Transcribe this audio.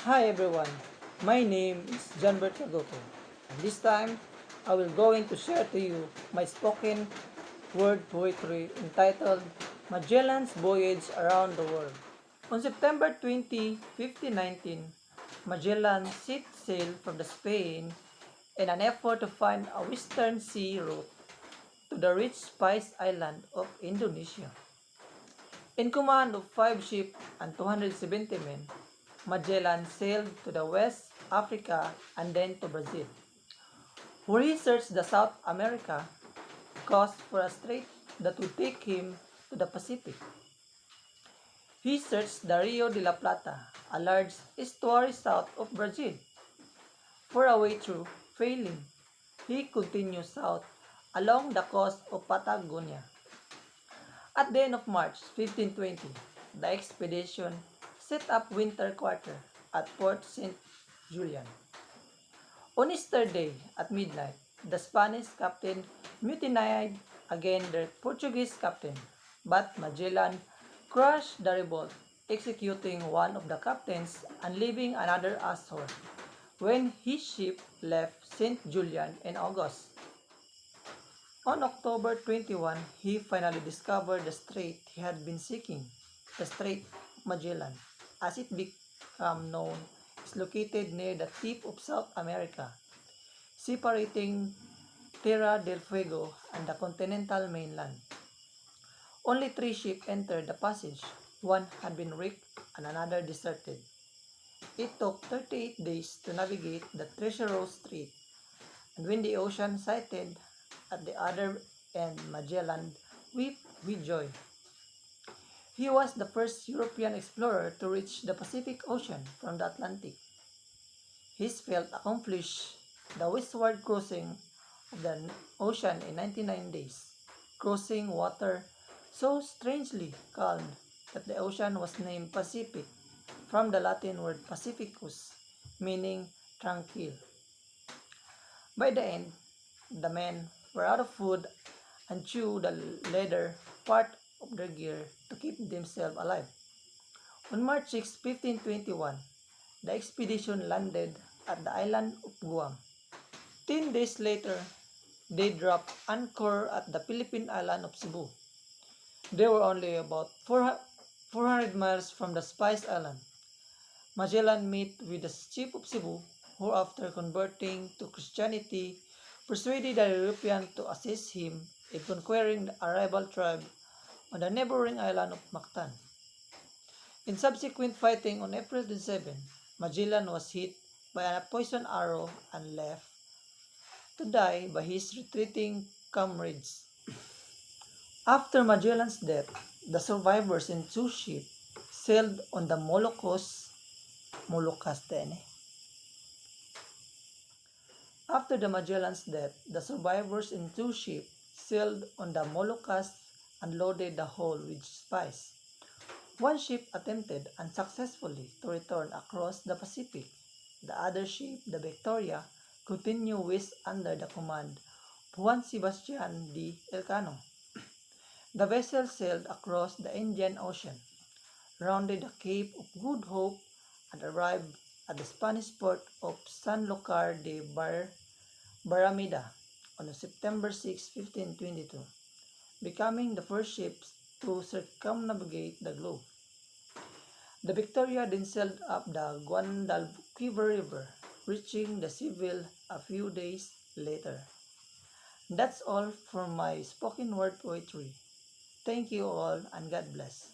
Hi everyone, my name is John Bert Kagoto, and this time I will going to share to you my spoken word poetry entitled Magellan's Voyage Around the World. On September 20, 1519, Magellan set sail from the Spain in an effort to find a western sea route to the rich spice island of Indonesia. In command of 5 ships and 270 men, Magellan sailed to the West Africa and then to Brazil, where he searched the South America coast for a strait that would take him to the Pacific. He searched the Rio de la Plata, a large estuary south of Brazil, for a way through. Failing, he continued south along the coast of Patagonia. At the end of March 1520, the expedition set up winter quarter at Port St. Julian. On Easter Day at midnight, the Spanish captain mutinied against their Portuguese captain, but Magellan crushed the revolt, executing one of the captains and leaving another ashore when his ship left St. Julian in August. On October 21, he finally discovered the strait he had been seeking. The Strait of Magellan, as it became known, is located near the tip of South America, separating Tierra del Fuego and the continental mainland. Only 3 ships entered the passage. One had been wrecked and another deserted. It took 38 days to navigate the treacherous strait, and when the ocean sighted at the other end, Magellan wept with joy. He was the first European explorer to reach the Pacific Ocean from the Atlantic. His felt accomplished the westward crossing of the ocean in 99 days, crossing water so strangely calm that the ocean was named Pacific from the Latin word pacificus, meaning tranquil. By the end, the men were out of food and chewed the leather part of their gear to keep themselves alive. On March 6, 1521, the expedition landed at the island of Guam. 10 days later, they dropped anchor at the Philippine island of Cebu. They were only about 400 miles from the Spice Island. Magellan met with the chief of Cebu, who after converting to Christianity, persuaded the European to assist him in conquering the rival tribe on the neighboring island of Mactan. In subsequent fighting on April 27, Magellan was hit by a poisoned arrow and left to die by his retreating comrades. After Magellan's death, the survivors in 2 ships sailed on the Moluccas din eh. After the Magellan's death, the survivors in 2 ships sailed on the Moluccas and loaded the hull with spice. One ship attempted unsuccessfully to return across the Pacific. The other ship, the Victoria, continued west under the command of Juan Sebastian de Elcano. The vessel sailed across the Indian Ocean, rounded the Cape of Good Hope, and arrived at the Spanish port of Sanlúcar de Barrameda on September 6, 1522, becoming the first ship to circumnavigate the globe. The Victoria then sailed up the Guadalquivir River, reaching the Seville a few days later. That's all for my spoken word poetry. Thank you all and God bless.